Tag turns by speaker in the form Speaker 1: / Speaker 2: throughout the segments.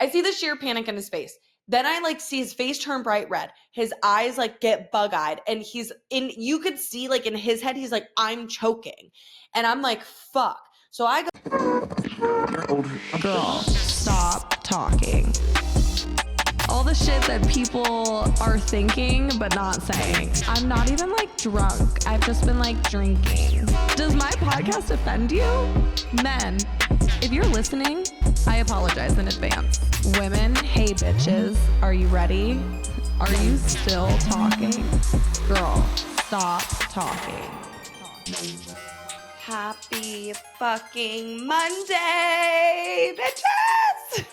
Speaker 1: I see the sheer panic in his face. Then I like see his face turn bright red. His eyes like get bug-eyed, and you could see like in his head, he's like, I'm choking. And I'm like, fuck. So I go,
Speaker 2: girl, stop talking. All the shit that people are thinking but not saying. I'm not even like drunk. I've just been like drinking. Does my podcast offend you? Men, if you're listening, I apologize in advance. Women, hey bitches, are you ready? Are you still talking? Girl, stop talking.
Speaker 1: happy fucking Monday, bitches!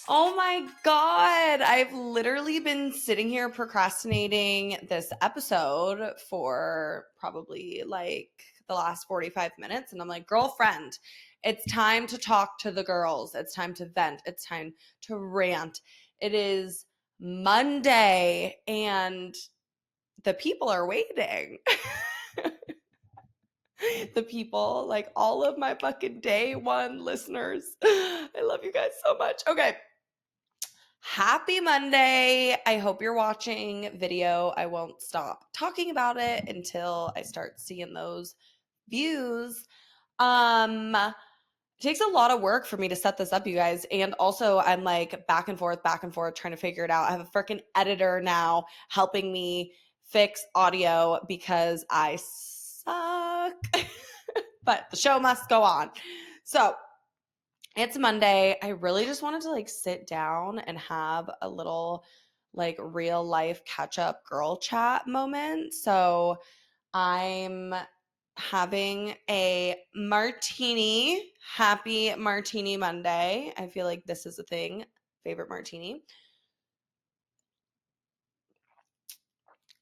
Speaker 1: Oh my God. I've literally been sitting here procrastinating this episode for probably like the last 45 minutes. And I'm like, girlfriend, it's time to talk to the girls. It's time to vent. It's time to rant. It is Monday and the people are waiting. The people, like all of my fucking day one listeners. I love you guys so much. Okay. Happy Monday. I hope you're watching video. I won't stop talking about it until I start seeing those views. It takes a lot of work for me to set this up, you guys. And also I'm like back and forth, trying to figure it out. I have a freaking editor now helping me fix audio because I suck. But the show must go on. So it's Monday. I really just wanted to like sit down and have a little like real life catch up girl chat moment. So I'm having a martini. Happy Martini Monday. I feel like this is a thing. Favorite martini.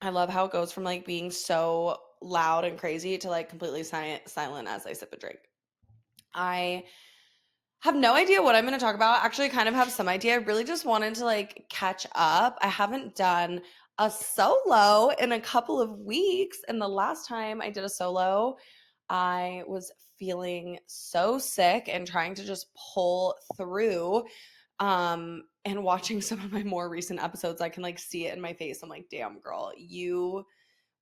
Speaker 1: I love how it goes from like being so loud and crazy to like completely silent as I sip a drink. I have no idea what I'm going to talk about. Actually, I kind of have some idea. I really just wanted to like catch up. I haven't done a solo in a couple of weeks. And the last time I did a solo, I was feeling so sick and trying to just pull through. And watching some of my more recent episodes, I can like see it in my face. I'm like, damn, girl, you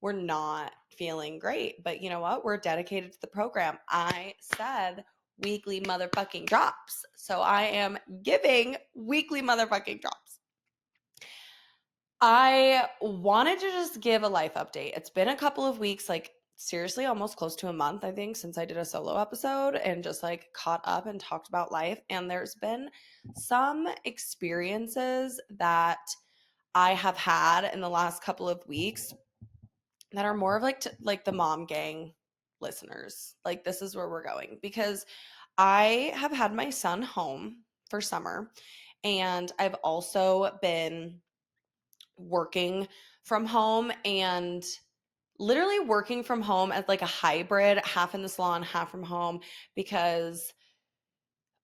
Speaker 1: were not feeling great. But you know what? We're dedicated to the program. I said weekly motherfucking drops. So I am giving weekly motherfucking drops. I wanted to just give a life update. It's been a couple of weeks, like seriously, almost close to a month, I think, since I did a solo episode and just like caught up and talked about life. And there's been some experiences that I have had in the last couple of weeks that are more of like the mom gang listeners. Like this is where we're going because I have had my son home for summer and I've also been working from home and literally working from home as like a hybrid, half in the salon, half from home because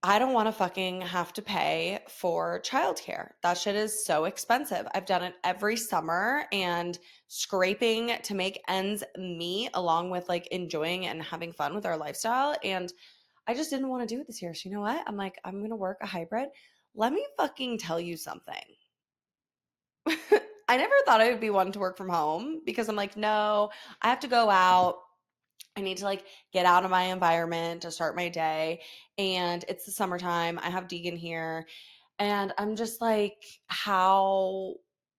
Speaker 1: I don't want to fucking have to pay for childcare. That shit is so expensive. I've done it every summer and scraping to make ends meet along with like enjoying and having fun with our lifestyle. And I just didn't want to do it this year. So you know what? I'm like, I'm going to work a hybrid. Let me fucking tell you something. I never thought I would be one to work from home because I'm like, no, I have to go out. I need to like get out of my environment to start my day. And it's the summertime. I have Deegan here. And I'm just like, how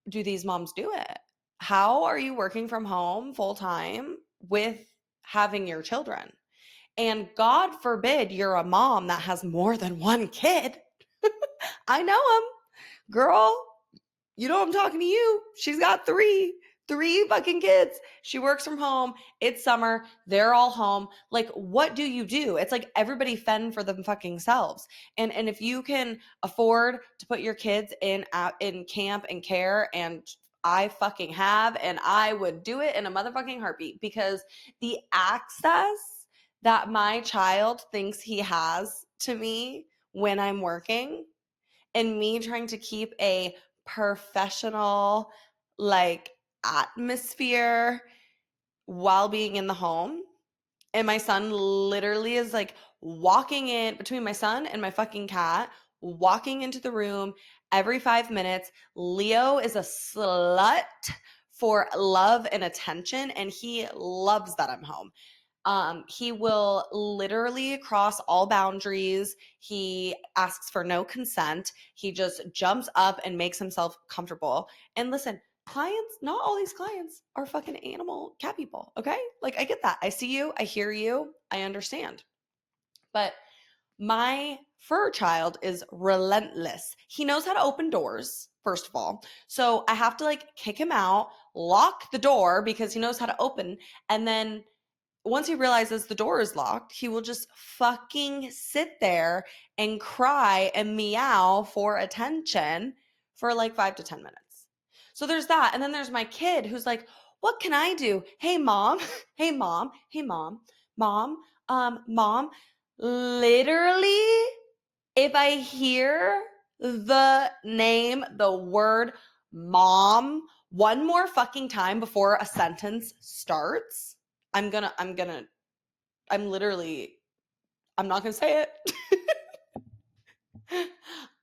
Speaker 1: do these moms do it? How are you working from home full time with having your children? And God forbid you're a mom that has more than one kid. I know him. Girl, you know I'm talking to you. She's got three fucking kids. She works from home. It's summer. They're all home. Like, what do you do? It's like everybody fend for them fucking selves. And if you can afford to put your kids in camp and care, and I fucking have, and I would do it in a motherfucking heartbeat because the access that my child thinks he has to me when I'm working and me trying to keep a professional like atmosphere while being in the home. And my son literally is like walking in between my son and my fucking cat, walking into the room every 5 minutes. Leo is a slut for love and attention, and he loves that I'm home. He will literally cross all boundaries. He asks for no consent. He just jumps up and makes himself comfortable. And listen, clients, not all these clients are fucking animal cat people, okay? Like, I get that. I see you, I hear you, I understand. But my fur child is relentless. He knows how to open doors, first of all. So I have to like kick him out, lock the door because he knows how to open, and then once he realizes the door is locked, he will just fucking sit there and cry and meow for attention for like 5 to 10 minutes. So there's that. And then there's my kid who's like, what can I do? Hey, mom. Hey, mom. Hey, mom. Mom. Mom. Literally, if I hear the name, the word mom one more fucking time before a sentence starts, I'm not gonna say it.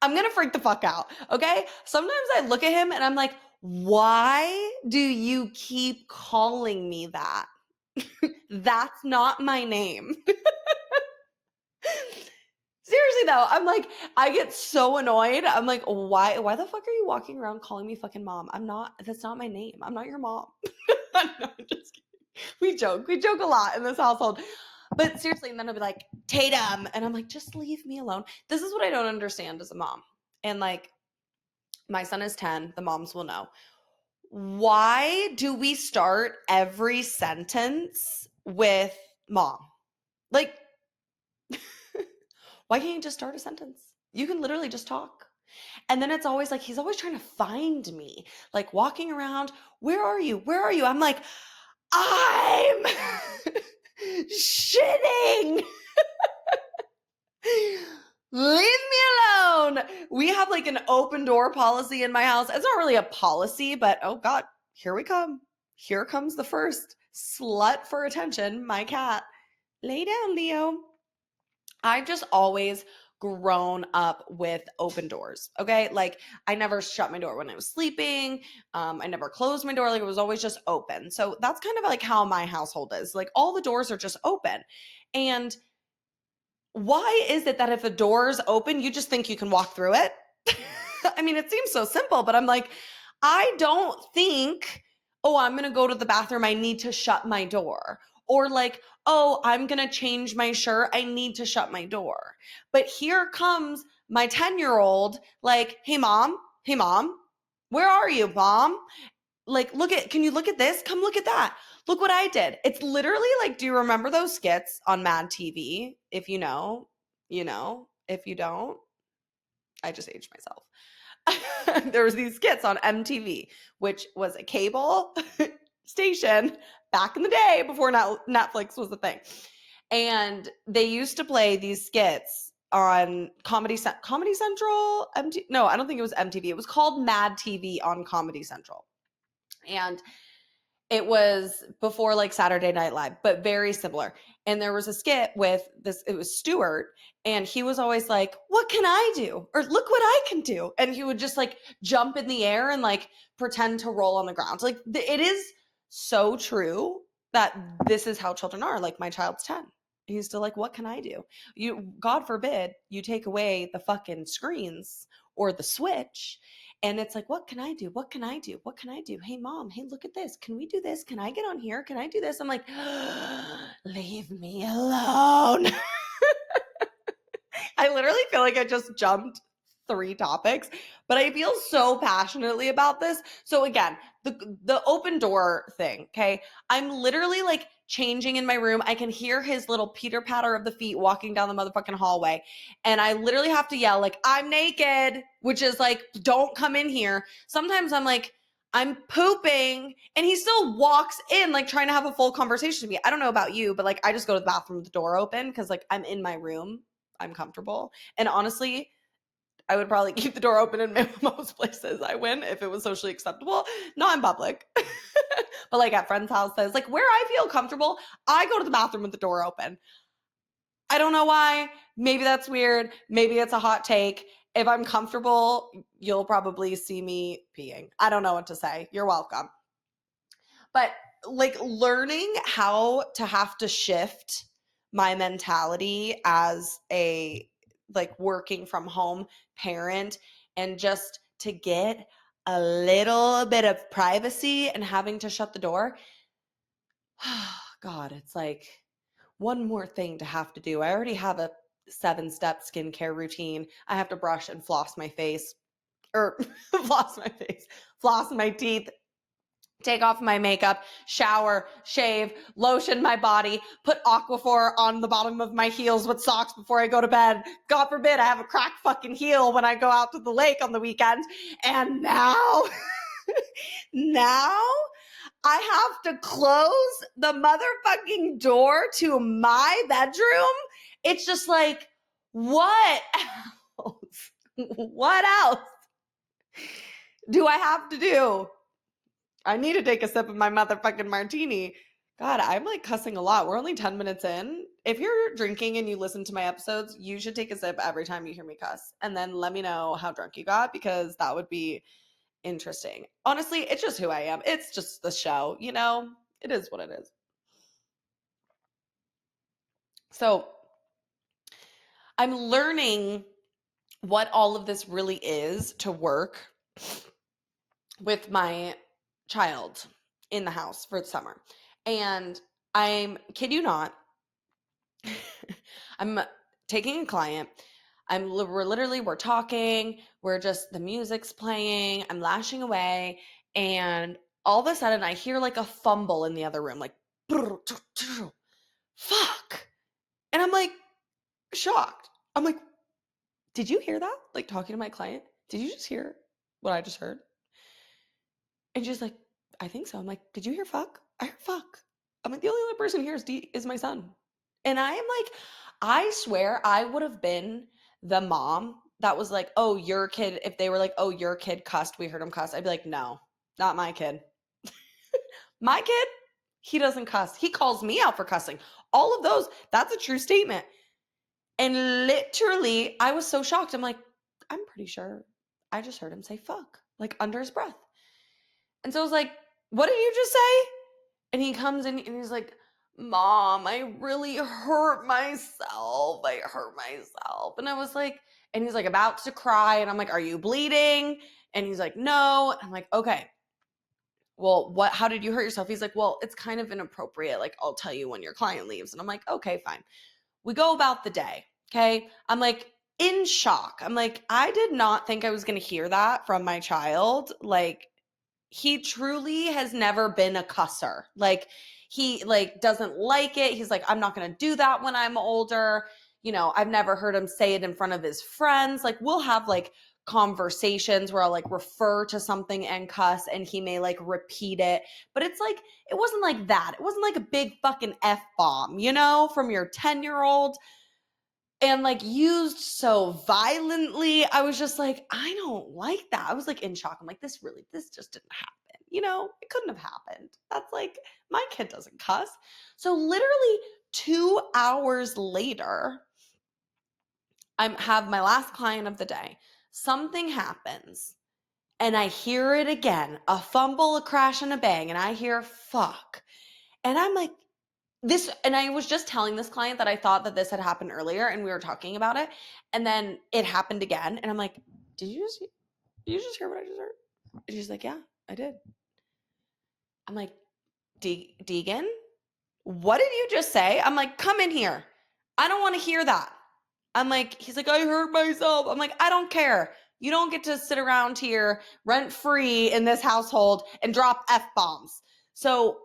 Speaker 1: I'm gonna freak the fuck out, okay? Sometimes I look at him and I'm like, why do you keep calling me that? That's not my name. Seriously though, I'm like, I get so annoyed. I'm like, why the fuck are you walking around calling me fucking mom? That's not my name. I'm not your mom. No, I'm just kidding. We joke a lot in this household. But seriously, and then I'll be like, Tatum. And I'm like, just leave me alone. This is what I don't understand as a mom. And like, my son is 10, the moms will know. Why do we start every sentence with mom? Like, why can't you just start a sentence? You can literally just talk. And then it's always like, he's always trying to find me, like walking around. Where are you? Where are you? I'm like, I'm shitting. Leave me alone. We have like an open door policy in my house. It's not really a policy, but oh God, here we come. Here comes the first slut for attention, my cat. Lay down, Leo. I've just always grown up with open doors. Okay. Like I never shut my door when I was sleeping. I never closed my door. Like it was always just open. So that's kind of like how my household is. Like all the doors are just open. And why is it that if a door is open, you just think you can walk through it? I mean, it seems so simple, but I'm like, I don't think, oh, I'm going to go to the bathroom. I need to shut my door. Or like, oh, I'm going to change my shirt. I need to shut my door. But here comes my 10-year-old like, hey, mom, where are you, mom? Like, can you look at this? Come look at that. Look what I did. It's literally like, do you remember those skits on Mad TV? If you know, you know. If you don't, I just aged myself. There was these skits on MTV, which was a cable station back in the day before Netflix was a thing. And they used to play these skits on Comedy Central. No, I don't think it was MTV. It was called Mad TV on Comedy Central. And it was before like Saturday Night Live, but very similar. And there was a skit with this, it was Stuart, and he was always like, what can I do? Or look what I can do. And he would just like jump in the air and like pretend to roll on the ground. Like it is so true that this is how children are. Like my child's 10. He's still like, what can I do? God forbid you take away the fucking screens or the switch. And it's like, what can I do? What can I do? What can I do? Hey, mom, hey, look at this. Can we do this? Can I get on here? Can I do this? I'm like, leave me alone. I literally feel like I just jumped 3 topics, but I feel so passionately about this. So again, the open door thing, okay? I'm literally like changing in my room. I can hear his little pitter patter of the feet walking down the motherfucking hallway. And I literally have to yell like, I'm naked, which is like, don't come in here. Sometimes I'm like, I'm pooping, and he still walks in like trying to have a full conversation with me. I don't know about you, but like I just go to the bathroom with the door open because like I'm in my room. I'm comfortable. And honestly, I would probably keep the door open in most places I went if it was socially acceptable. Not in public. But like at friends' houses, like where I feel comfortable, I go to the bathroom with the door open. I don't know why. Maybe that's weird. Maybe it's a hot take. If I'm comfortable, you'll probably see me peeing. I don't know what to say. You're welcome. But like learning how to have to shift my mentality as a like working from home parent and just to get a little bit of privacy and having to shut the door. God, it's like one more thing to have to do. I already have a 7-step skincare routine. I have to brush and floss my face or floss my teeth, take off my makeup, shower, shave, lotion my body, put Aquaphor on the bottom of my heels with socks before I go to bed. God forbid I have a cracked fucking heel when I go out to the lake on the weekend. And now, now I have to close the motherfucking door to my bedroom. It's just like, what else? What else do I have to do? I need to take a sip of my motherfucking martini. God, I'm like cussing a lot. We're only 10 minutes in. If you're drinking and you listen to my episodes, you should take a sip every time you hear me cuss. And then let me know how drunk you got because that would be interesting. Honestly, it's just who I am. It's just the show, you know? It is what it is. So I'm learning what all of this really is to work with my child in the house for the summer. And I'm, kid you not, I'm taking a client. We're talking, the music's playing, I'm lashing away, and all of a sudden I hear like a fumble in the other room, like, fuck. And I'm like, shocked. I'm like, did you hear that? Like talking to my client, did you just hear what I just heard? And she's like, I think so. I'm like, did you hear fuck? I heard fuck. I'm like, the only other person here is my son. And I am like, I swear I would have been the mom that was like, oh, your kid, if they were like, oh, your kid cussed, we heard him cuss. I'd be like, no, not my kid. My kid, he doesn't cuss. He calls me out for cussing. All of those, that's a true statement. And literally, I was so shocked. I'm like, I'm pretty sure I just heard him say fuck, like under his breath. And so I was like, what did you just say? And he comes in and he's like, Mom, I really hurt myself. I hurt myself. And I was like, and he's like about to cry. And I'm like, are you bleeding? And he's like, no. And I'm like, okay. Well, how did you hurt yourself? He's like, well, it's kind of inappropriate. Like, I'll tell you when your client leaves. And I'm like, okay, fine. We go about the day. Okay. I'm like in shock. I'm like, I did not think I was going to hear that from my child. Like, he truly has never been a cusser. Like he like doesn't like it. He's like, I'm not going to do that when I'm older. You know, I've never heard him say it in front of his friends. Like we'll have like conversations where I'll like refer to something and cuss and he may like repeat it. But it's like, it wasn't like that. It wasn't like a big fucking F-bomb, you know, from your 10-year-old and like used so violently. I was just like, I don't like that. I was like in shock. I'm like, this just didn't happen. You know, it couldn't have happened. That's like, my kid doesn't cuss. So literally 2 hours later, I have my last client of the day. Something happens and I hear it again, a fumble, a crash, and a bang. And I hear fuck. And I'm like, and I was just telling this client that I thought that this had happened earlier and we were talking about it. And then it happened again. And I'm like, did you just hear what I just heard? And she's like, yeah, I did. I'm like, Deegan, what did you just say? I'm like, come in here. I don't want to hear that. I'm like, he's like, I hurt myself. I'm like, I don't care. You don't get to sit around here rent free in this household and drop F-bombs. So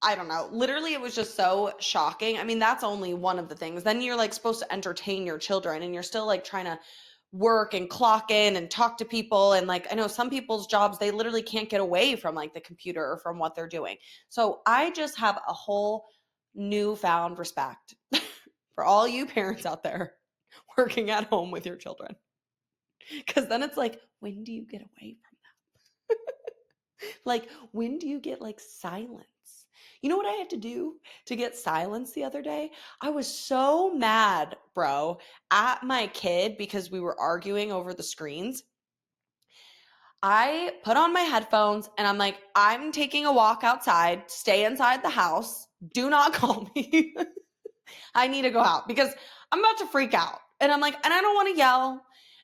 Speaker 1: I don't know. Literally, it was just so shocking. I mean, that's only one of the things. Then you're like supposed to entertain your children and you're still like trying to work and clock in and talk to people. And like, I know some people's jobs, they literally can't get away from like the computer or from what they're doing. So I just have a whole newfound respect for all you parents out there working at home with your children. Because then it's like, when do you get away from that? Like, when do you get like silence? You know what I had to do to get silence the other day? I was so mad, bro, at my kid because we were arguing over the screens. I put on my headphones and I'm like, I'm taking a walk outside, stay inside the house, do not call me. I need to go out because I'm about to freak out. And I'm like, and I don't want to yell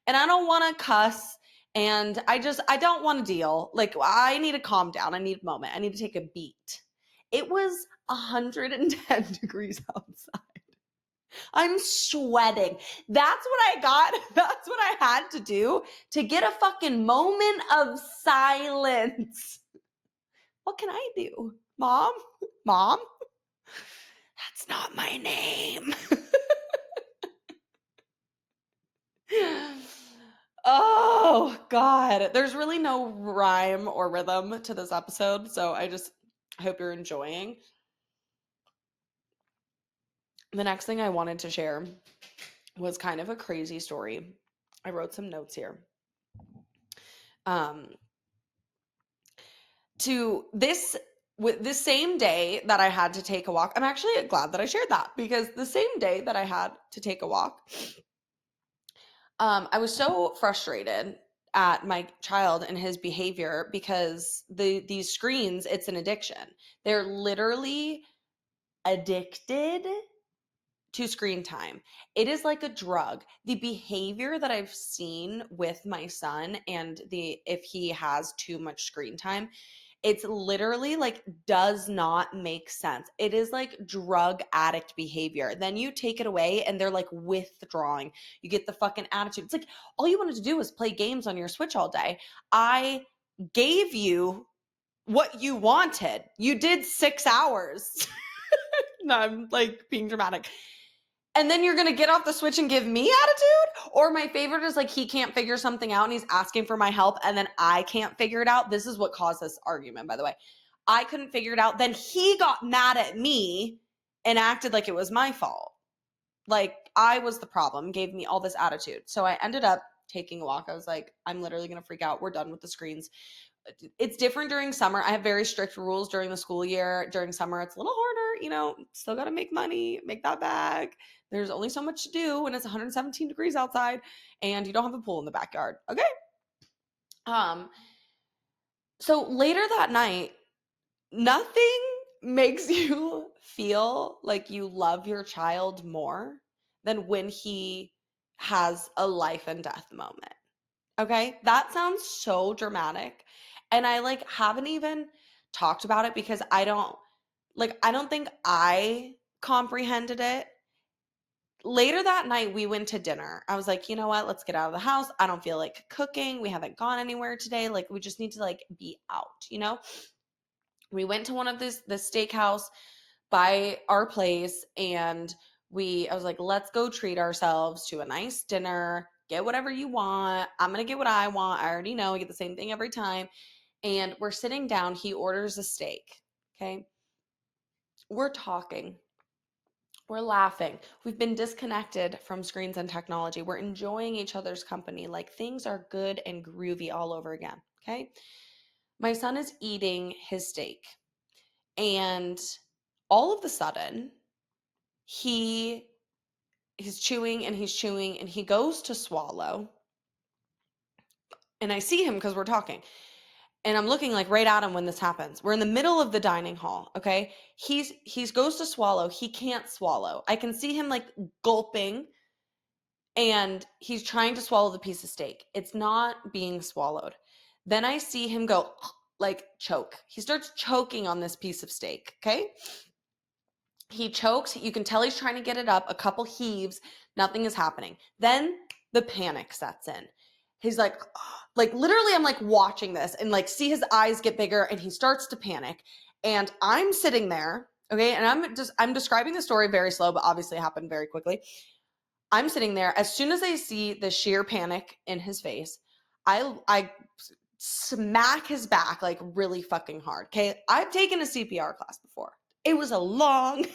Speaker 1: and I don't want to cuss. And I don't want to deal. Like, I need to calm down. I need a moment. I need to take a beat. It was 110 degrees outside. I'm sweating. That's what I got. That's what I had to do to get a fucking moment of silence. What can I do? Mom? Mom? That's not my name. Oh, God. There's really no rhyme or rhythm to this episode, so I hope you're enjoying. The next thing I wanted to share was kind of a crazy story. I wrote some notes here. To this same day that I had to take a walk, I'm actually glad that I shared that because the same day that I had to take a walk, I was so frustrated at my child and his behavior because these screens, it's an addiction. They're literally addicted to screen time. It is like a drug. The behavior that I've seen with my son and if he has too much screen time, it's literally like does not make sense. It is like drug addict behavior. Then you take it away and they're like withdrawing. You get the fucking attitude. It's like all you wanted to do was play games on your Switch all day. I gave you what you wanted. You did 6 hours. No, I'm like being dramatic. And then you're going to get off the Switch and give me attitude? Or my favorite is like he can't figure something out and he's asking for my help and then I can't figure it out. This is what caused this argument, by the way. I couldn't figure it out. Then he got mad at me and acted like it was my fault. Like I was the problem, gave me all this attitude. So I ended up taking a walk. I was like, I'm literally going to freak out. We're done with the screens. It's different during summer. I have very strict rules during the school year. During summer, it's a little harder, still got to make money, make that bag. There's only so much to do when it's 117 degrees outside and you don't have a pool in the backyard. Okay. So later that night, nothing makes you feel like you love your child more than when he has a life and death moment. Okay? That sounds so dramatic. And I haven't even talked about it because I don't think I comprehended it. Later that night, we went to dinner. I was like, you know what? Let's get out of the house. I don't feel like cooking. We haven't gone anywhere today. Like, we just need to be out. We went to one of the steakhouse by our place and I was like, let's go treat ourselves to a nice dinner. Get whatever you want. I'm going to get what I want. I already know I get the same thing every time. And we're sitting down. He orders a steak. Okay. We're talking. We're laughing. We've been disconnected from screens and technology. We're enjoying each other's company. Like things are good and groovy all over again. Okay. My son is eating his steak. And all of a sudden, he's chewing and he's chewing and he goes to swallow. And I see him because we're talking. And I'm looking right at him when this happens. We're in the middle of the dining hall, okay? He's goes to swallow. He can't swallow. I can see him gulping and he's trying to swallow the piece of steak. It's not being swallowed. Then I see him go choke. He starts choking on this piece of steak, okay? He chokes. You can tell he's trying to get it up. A couple heaves. Nothing is happening. Then the panic sets in. He's literally I'm watching this and see his eyes get bigger and he starts to panic. And I'm sitting there, okay? And I'm describing the story very slow, but obviously it happened very quickly. I'm sitting there. As soon as I see the sheer panic in his face, I smack his back really fucking hard, okay? I've taken a CPR class before. It was a long,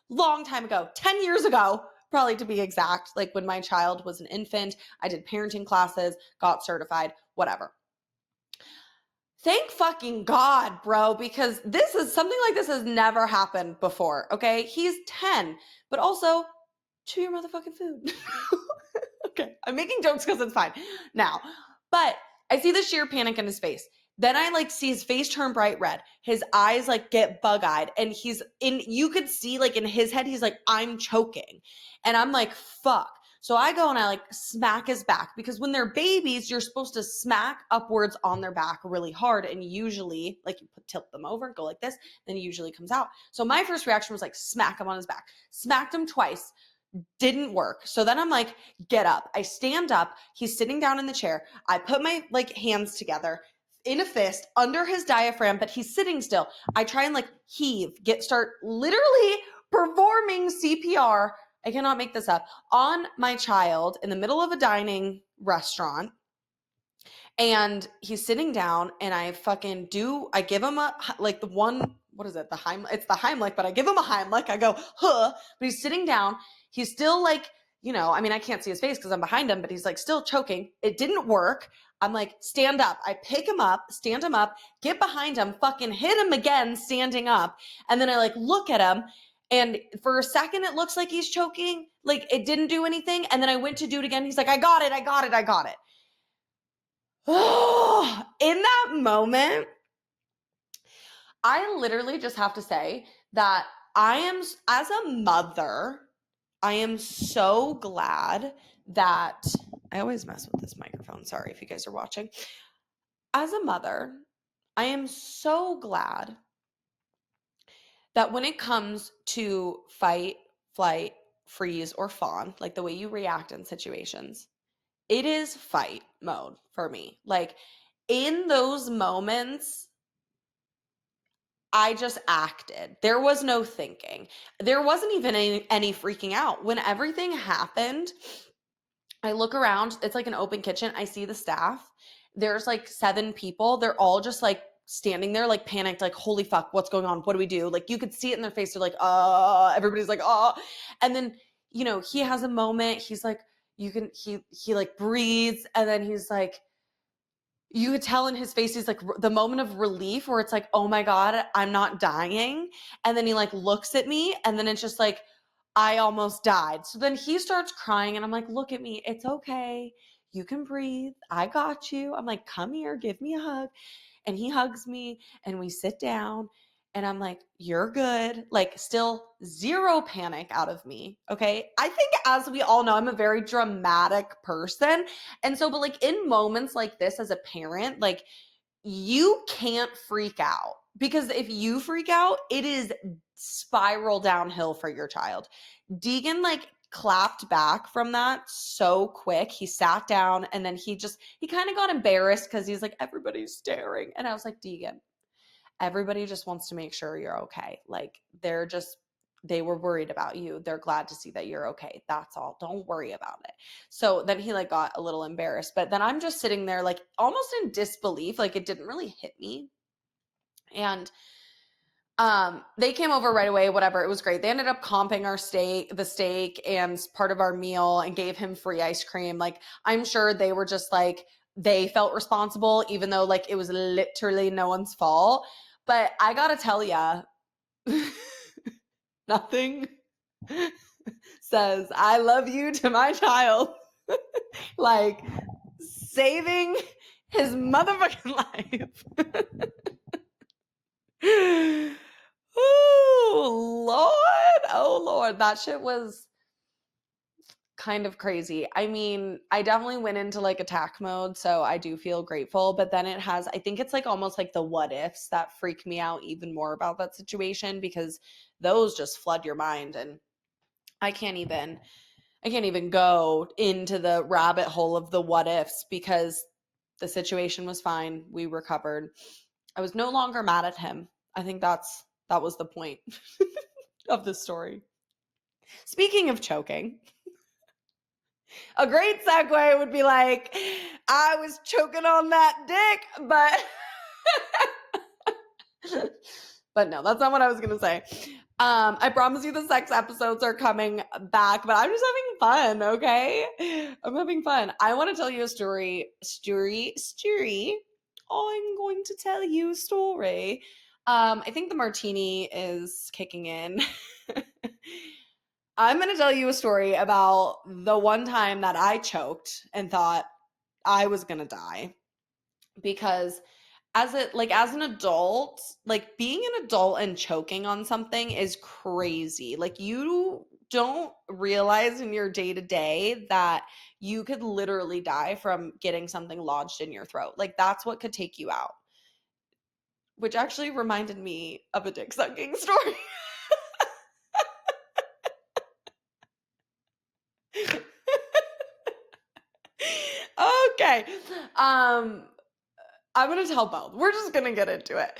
Speaker 1: long time ago, 10 years ago, probably to be exact. When my child was an infant, I did parenting classes, got certified, whatever. Thank fucking God, bro, because this is something like this has never happened before, okay? He's 10, but also chew your motherfucking food. Okay, I'm making jokes because it's fine now. But I see the sheer panic in his face. Then I like see his face turn bright red. His eyes like get bug-eyed, and you could see like in his head, he's like, I'm choking. And I'm like, fuck. So I go and I like smack his back, because when they're babies, you're supposed to smack upwards on their back really hard. And usually like you tilt them over, go like this, then it usually comes out. So my first reaction was like smack him on his back, smacked him twice. Didn't work. So then I'm like, get up. I stand up. He's sitting down in the chair. I put my like hands together in a fist under his diaphragm, but he's sitting still. I try and like start literally performing CPR. I cannot make this up, on my child in the middle of a dining restaurant. And he's sitting down, and I give him what is it? It's the Heimlich, but I give him a Heimlich. I go, huh, but he's sitting down. He's still like, I mean, I can't see his face because I'm behind him, but he's like still choking. It didn't work. I'm like, stand up. I pick him up, stand him up, get behind him, fucking hit him again, standing up. And then I like look at him, and for a second, it looks like he's choking. Like it didn't do anything. And then I went to do it again. He's like, I got it. In that moment, I literally just have to say that as a mother, I am so glad that I always mess with this microphone. Sorry if you guys are watching. As a mother, I am so glad that when it comes to fight, flight, freeze, or fawn, like the way you react in situations, it is fight mode for me. Like in those moments, I just acted. There was no thinking. There wasn't even any freaking out. When everything happened, I look around. It's like an open kitchen. I see the staff. There's like 7 people. They're all just like standing there, like panicked, like, holy fuck, what's going on? What do we do? Like you could see it in their face. They're like, everybody's like, and then, he has a moment. He's like, he like breathes. And then he's like, you could tell in his face, he's like the moment of relief where it's like, oh my God, I'm not dying. And then he like looks at me, and then it's just like, I almost died. So then he starts crying, and I'm like, look at me. It's okay. You can breathe. I got you. I'm like, come here, give me a hug. And he hugs me, and we sit down, and I'm like, you're good. Like still zero panic out of me. Okay. I think, as we all know, I'm a very dramatic person. And so, but like in moments like this as a parent, like you can't freak out, because if you freak out, it is spiral downhill for your child. Deegan like clapped back from that so quick. He sat down, and then he kind of got embarrassed because he's like, everybody's staring. And I was like, Deegan, everybody just wants to make sure you're okay. Like they were worried about you. They're glad to see that you're okay. That's all. Don't worry about it. So then he like got a little embarrassed, but then I'm just sitting there like almost in disbelief. Like it didn't really hit me. And they came over right away, whatever. It was great. They ended up comping the steak and part of our meal, and gave him free ice cream. Like I'm sure they were just like, they felt responsible, even though like it was literally no one's fault. But I gotta tell ya, nothing says I love you to my child like saving his motherfucking life. Oh Lord, that shit was kind of crazy. I mean, I definitely went into like attack mode, so I do feel grateful, but then I think it's like almost like the what ifs that freak me out even more about that situation, because those just flood your mind, and I can't even go into the rabbit hole of the what ifs, because the situation was fine. We recovered. I was no longer mad at him. I think that was the point of the story. Speaking of choking, a great segue would be like, I was choking on that dick, but no, that's not what I was going to say. I promise you the sex episodes are coming back, but I'm just having fun, okay? I'm having fun. I want to tell you a story I'm going to tell you a story. I think the martini is kicking in. I'm going to tell you a story about the one time that I choked and thought I was going to die, because as an adult, like being an adult and choking on something is crazy. Like you don't realize in your day to day that you could literally die from getting something lodged in your throat. Like that's what could take you out. Which actually reminded me of a dick sucking story. Okay. I'm going to tell both. We're just going to get into it.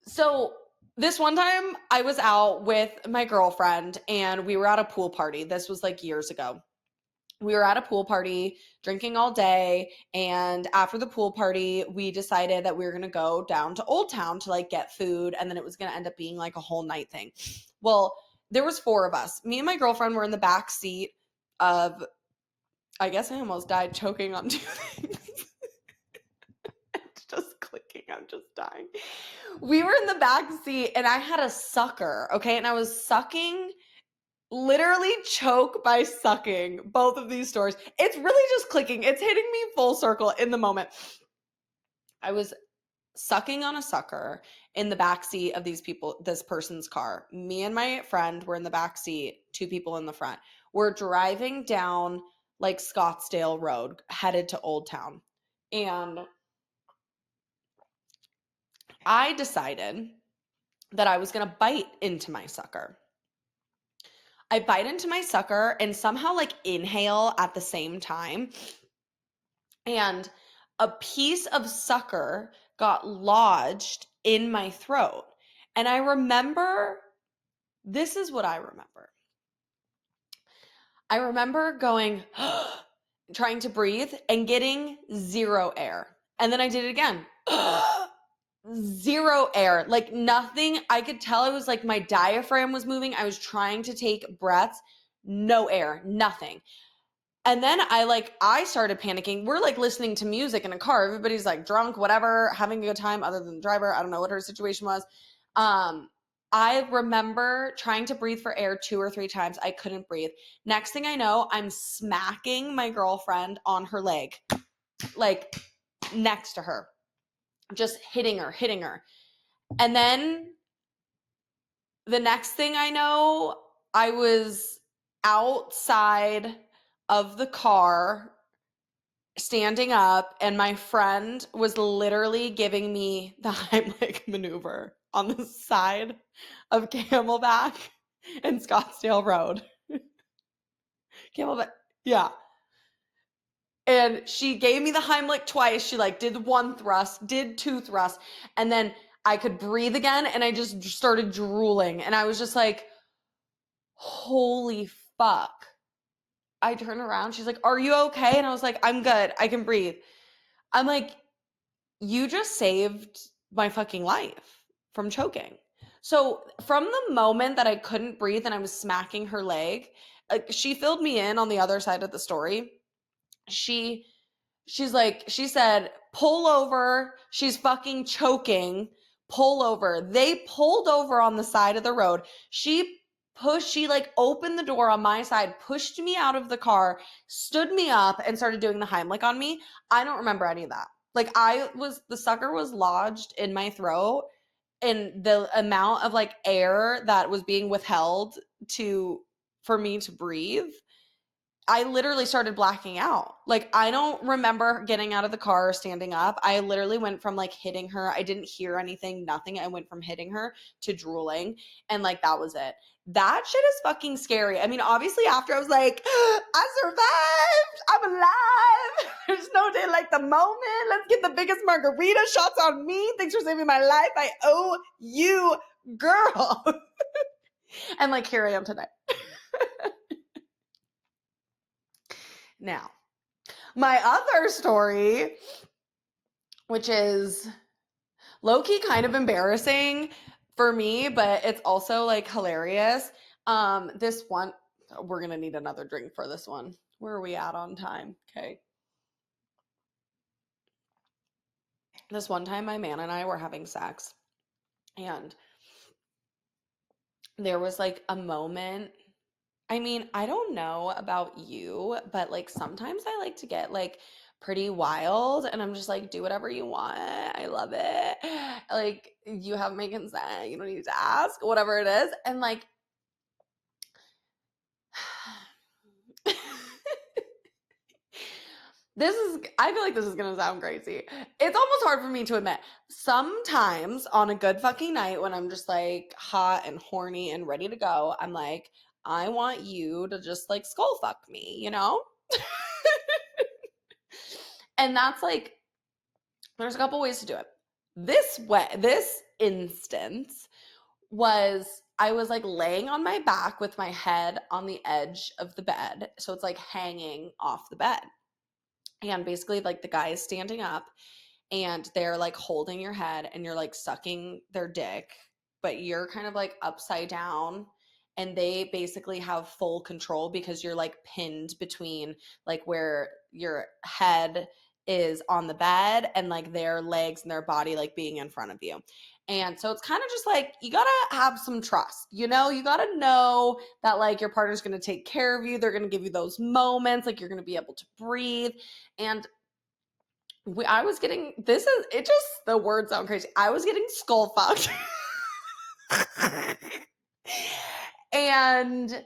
Speaker 1: So, this one time I was out with my girlfriend and we were at a pool party. This was like years ago. We were at a pool party drinking all day, and after the pool party we decided that we were going to go down to Old Town to like get food, and then it was going to end up being like a whole night thing. Well, there was 4 of us. Me and my girlfriend were in the back seat of, I guess I almost died choking on 2 things. It's just clicking. I'm just dying. We were in the back seat and I had a sucker, okay? And I was sucking, literally choke by sucking both of these stories. It's really just clicking. It's hitting me full circle in the moment. I was sucking on a sucker in the back seat of this person's car. Me and my friend were in the back seat, 2 people in the front. We're driving down like Scottsdale Road, headed to Old Town. And I decided that I was going to bite into my sucker. I bite into my sucker and somehow like inhale at the same time. And a piece of sucker got lodged in my throat. And I remember, this is what I remember. I remember going, trying to breathe and getting 0 air. And then I did it again. 0 air, like nothing. I could tell it was like my diaphragm was moving. I was trying to take breaths, no air, nothing. And then I started panicking. We're like listening to music in a car. Everybody's like drunk, whatever, having a good time other than the driver. I don't know what her situation was. I remember trying to breathe for air 2 or 3 times. I couldn't breathe. Next thing I know, I'm smacking my girlfriend on her leg, like next to her, just hitting her. And then the next thing I know, I was outside of the car, standing up, and my friend was literally giving me the Heimlich Maneuver on the side of Camelback and Scottsdale Road. Camelback, yeah. And she gave me the Heimlich twice. She like did 1 thrust, did 2 thrusts, and then I could breathe again, and I just started drooling. And I was just like, holy fuck. I turned around. She's like, are you okay? And I was like, I'm good. I can breathe. I'm like, you just saved my fucking life from choking. So from the moment that I couldn't breathe and I was smacking her leg, she filled me in on the other side of the story. She said, pull over. She's fucking choking. Pull over. They pulled over on the side of the road. She like opened the door on my side, pushed me out of the car, stood me up, and started doing the Heimlich on me. I don't remember any of that. Like the sucker was lodged in my throat, and the amount of like air that was being withheld for me to breathe, I literally started blacking out. Like, I don't remember getting out of the car or standing up. I literally went from like hitting her. I didn't hear anything, nothing. I went from hitting her to drooling, and like that was it. That shit is fucking scary. I mean, obviously after I was like, I survived. I'm alive. There's no day like the moment. Let's get the biggest margarita shots on me. Thanks for saving my life. I owe you, girl. And like, here I am today. Now, my other story, which is low-key kind of embarrassing for me, but it's also like hilarious. This one, we're gonna need another drink for this one. Where are we at on time? Okay. This one time my man and I were having sex, and there was like a moment. I mean, I don't know about you, but like sometimes I like to get like pretty wild and I'm just like, do whatever you want. I love it. Like, you have my consent. You don't need to ask, whatever it is. And like, I feel like this is gonna sound crazy. It's almost hard for me to admit. Sometimes on a good fucking night when I'm just like hot and horny and ready to go, I'm like, I want you to just like skull fuck me, you know? And that's like, there's a couple ways to do it. This instance was I was like laying on my back with my head on the edge of the bed. So it's like hanging off the bed. And basically, like the guy is standing up and they're like holding your head and you're like sucking their dick, but you're kind of like upside down and they basically have full control because you're like pinned between like where your head is on the bed and like their legs and their body like being in front of you. And so it's kind of just like you gotta have some trust, you know? You gotta know that like your partner's gonna take care of you. They're gonna give you those moments, like you're gonna be able to breathe. And I was getting, the words sound crazy. I was getting skull fucked. And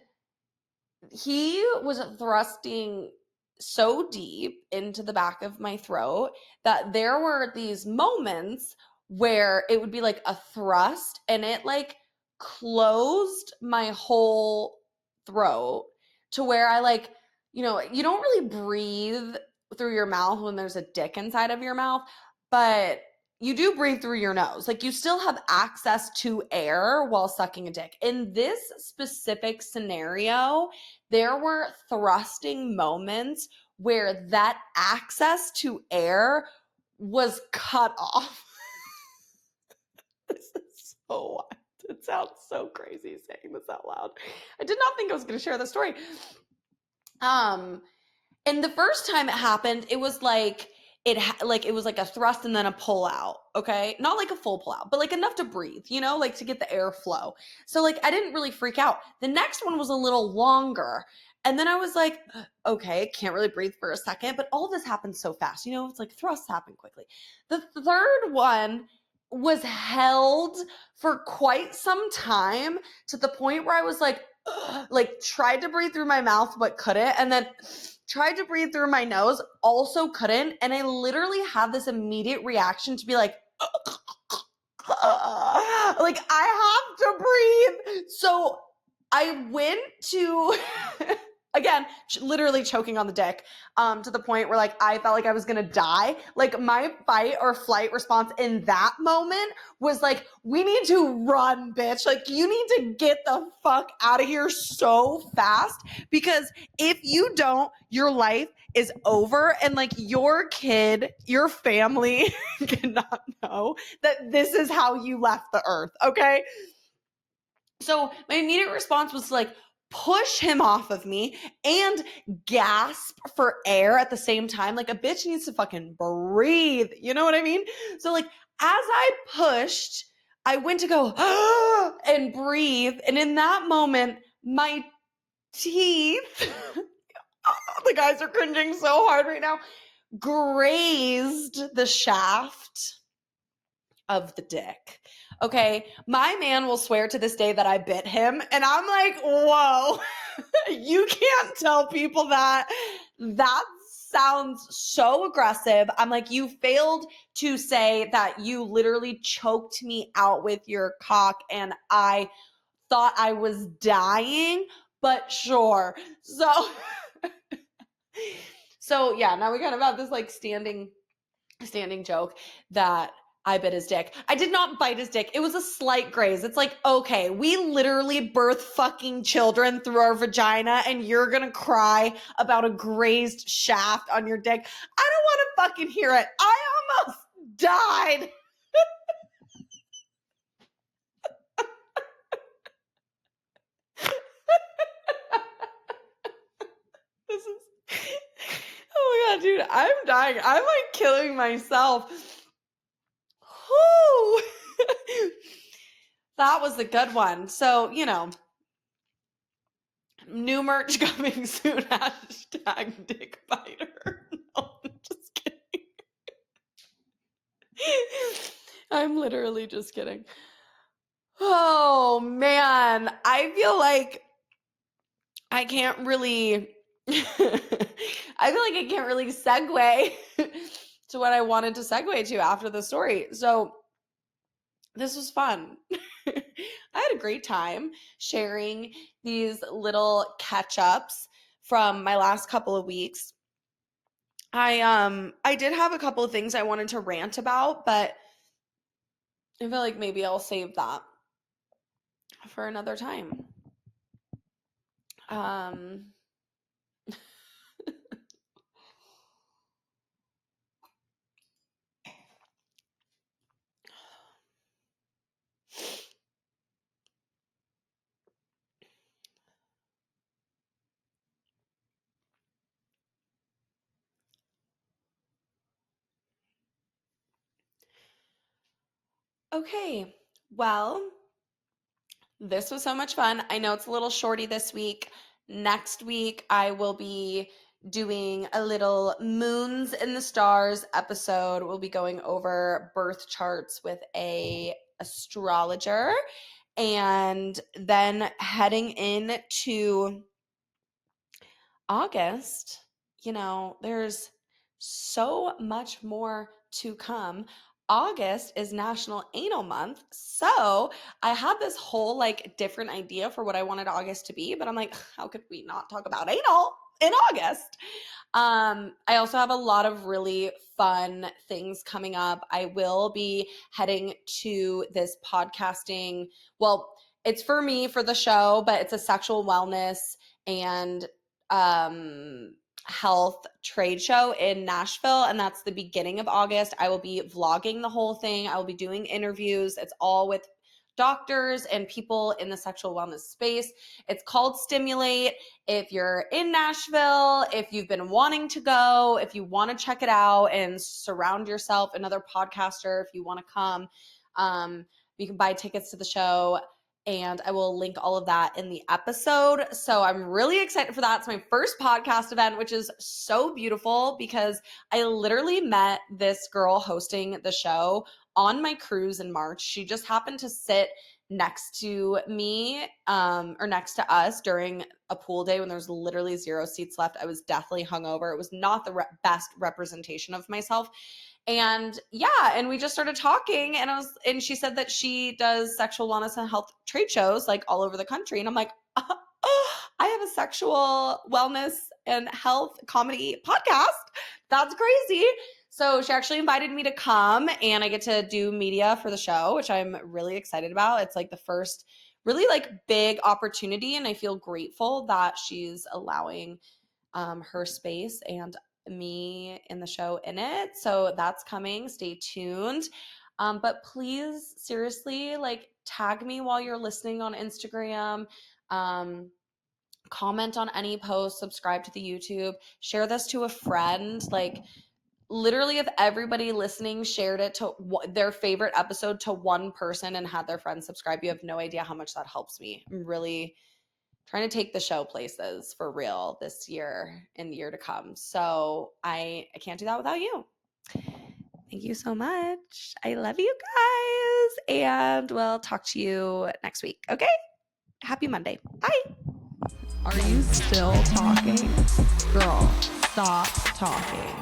Speaker 1: he was thrusting so deep into the back of my throat that there were these moments where it would be like a thrust and it like closed my whole throat to where I like, you know, you don't really breathe through your mouth when there's a dick inside of your mouth, but you do breathe through your nose. Like you still have access to air while sucking a dick. In this specific scenario, there were thrusting moments where that access to air was cut off. This is so wild. It sounds so crazy saying this out loud. I did not think I was going to share the story. And the first time it happened, it was like it was like a thrust and then a pull out, okay? Not like a full pull out, but like enough to breathe, you know, like to get the airflow. So like I didn't really freak out. The next one was a little longer. And then I was like, okay, can't really breathe for a second, but all this happened so fast. You know, it's like thrusts happen quickly. The third one was held for quite some time to the point where I was like tried to breathe through my mouth but couldn't, and then tried to breathe through my nose, also couldn't, and I literally had this immediate reaction to be like like I have to breathe. So I went to again, literally choking on the dick, to the point where like I felt like I was gonna die. Like my fight or flight response in that moment was like, we need to run, bitch. Like you need to get the fuck out of here so fast, because if you don't, your life is over, and like your kid, your family cannot know that this is how you left the earth, okay? So my immediate response was to like push him off of me and gasp for air at the same time. Like a bitch needs to fucking breathe. You know what I mean? So like as I pushed, I went to go and breathe. And in that moment, my teeth, the guys are cringing so hard right now, grazed the shaft of the dick. Okay, my man will swear to this day that I bit him, and I'm like, whoa, you can't tell people that. That sounds so aggressive. I'm like, you failed to say that you literally choked me out with your cock, and I thought I was dying, but sure. So yeah, now we got about this like standing joke that I bit his dick. I did not bite his dick. It was a slight graze. It's like, okay, we literally birth fucking children through our vagina and you're gonna cry about a grazed shaft on your dick. I don't want to fucking hear it. I almost died. This is, oh my God, dude, I'm dying. I'm like killing myself. Whew. That was a good one. So, new merch coming soon. Hashtag dick biter. No, I'm just kidding. I'm literally just kidding. Oh, man. I feel like I can't really I can't really segue to what I wanted to segue to after the story. So this was fun. I had a great time sharing these little catch-ups from my last couple of weeks. I did have a couple of things I wanted to rant about, but I feel like maybe I'll save that for another time. Okay, well, this was so much fun. I know it's a little shorty this week. Next week, I will be doing a little Moons in the Stars episode. We'll be going over birth charts with a astrologer, and then heading into August, there's so much more to come. August is National Anal Month. So I had this whole different idea for what I wanted August to be, but I'm like, how could we not talk about anal in August? I also have a lot of really fun things coming up. I will be heading to this podcasting. Well, it's for me for the show, but it's a sexual wellness and health trade show in Nashville, and that's the beginning of August. I will be vlogging the whole thing. I will be doing interviews. It's all with doctors and people in the sexual wellness space. It's called Stimulate. If you're in Nashville, if you've been wanting to go, if you want to check it out and surround yourself another podcaster, if you want to come, you can buy tickets to the show. And I will link all of that in the episode. So I'm really excited for that. It's my first podcast event, which is so beautiful because I literally met this girl hosting the show on my cruise in March. She just happened to sit next to me or next to us during a pool day when there was literally 0 seats left. I was deathly hungover. It was not the best representation of myself. And and we just started talking, and she said that she does sexual wellness and health trade shows all over the country. And I'm like, I have a sexual wellness and health comedy podcast. That's crazy. So she actually invited me to come, and I get to do media for the show, which I'm really excited about. It's the first really big opportunity, and I feel grateful that she's allowing her space and me in the show in it. So that's coming. Stay tuned. But please, seriously, tag me while you're listening on Instagram. Comment on any post, subscribe to the YouTube, share this to a friend. Literally, if everybody listening shared it to their favorite episode to one person and had their friends subscribe, you have no idea how much that helps me. I'm really trying to take the show places for real this year and the year to come. So I can't do that without you. Thank you so much. I love you guys. And we'll talk to you next week. Okay? Happy Monday. Bye.
Speaker 2: Are you still talking? Girl, stop talking.